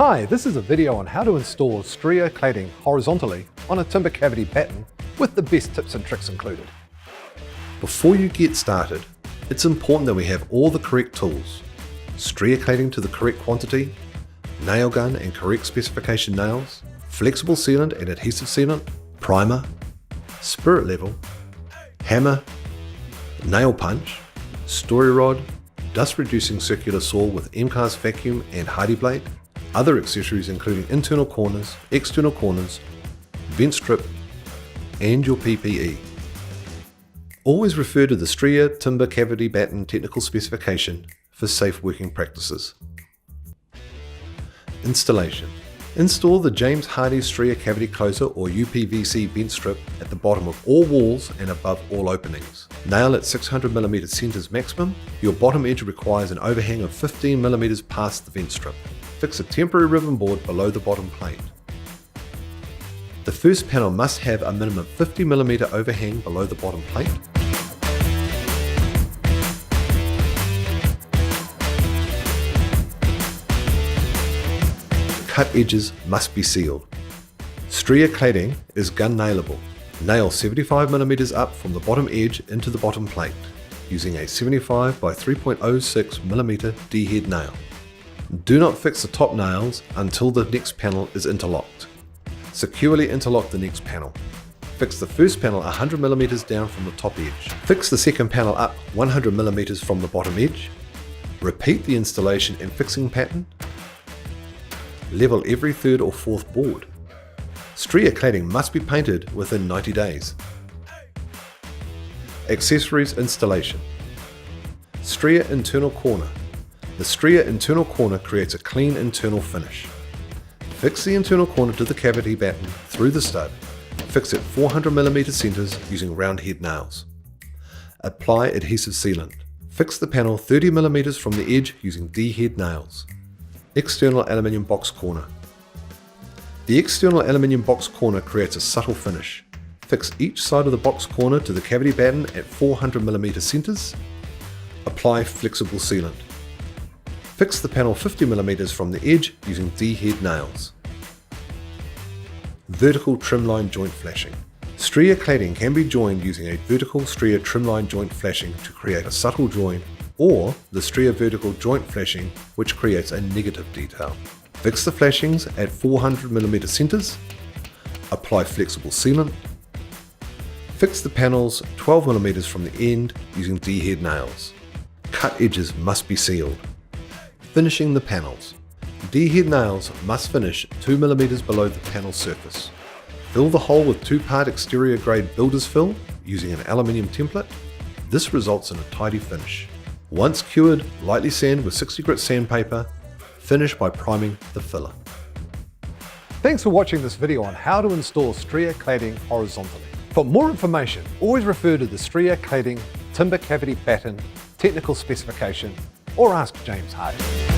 Hi, this is a video on how to install Stria cladding horizontally on a timber cavity batten with the best tips and tricks included. Before you get started, it's important that we have all the correct tools: Stria cladding to the correct quantity, nail gun and correct specification nails, flexible sealant and adhesive sealant, primer, spirit level, hammer, nail punch, story rod, dust reducing circular saw with MCAS vacuum and Hardie blade, other accessories including internal corners, external corners, vent strip, and your PPE. Always refer to the Stria Timber Cavity Batten Technical Specification for safe working practices. Installation. Install the James Hardie Stria Cavity Closer or UPVC vent strip at the bottom of all walls and above all openings. Nail at 600mm centers maximum. Your bottom edge requires an overhang of 15mm past the vent strip. Fix a temporary ribbon board below the bottom plate. The first panel must have a minimum 50mm overhang below the bottom plate. Cut edges must be sealed. Stria cladding is gun nailable. Nail 75mm up from the bottom edge into the bottom plate using a 75 by 3.06mm D-head nail. Do not fix the top nails until the next panel is interlocked. Securely interlock the next panel. Fix the first panel 100mm down from the top edge. Fix the second panel up 100mm from the bottom edge. Repeat the installation and fixing pattern. Level every third or fourth board. Stria cladding must be painted within 90 days. Accessories installation. Stria internal corner. The Stria internal corner creates a clean internal finish. Fix the internal corner to the cavity batten through the stud. Fix at 400mm centers using round head nails. Apply adhesive sealant. Fix the panel 30mm from the edge using D-head nails. External aluminium box corner. The external aluminium box corner creates a subtle finish. Fix each side of the box corner to the cavity batten at 400mm centers. Apply flexible sealant. Fix the panel 50mm from the edge using D-head nails. Vertical trimline joint flashing. Stria cladding can be joined using a vertical Stria trimline joint flashing to create a subtle join, or the Stria vertical joint flashing, which creates a negative detail. Fix the flashings at 400mm centers. Apply flexible sealant. Fix the panels 12mm from the end using D-head nails. Cut edges must be sealed. Finishing the panels. D-head nails must finish 2mm below the panel surface. Fill the hole with 2-part exterior grade builder's fill using an aluminium template. This results in a tidy finish. Once cured, lightly sand with 60 grit sandpaper. Finish by priming the filler. Thanks for watching this video on how to install Stria cladding horizontally. For more information, always refer to the Stria Cladding Timber Cavity Batten Technical Specification or ask James Hardie.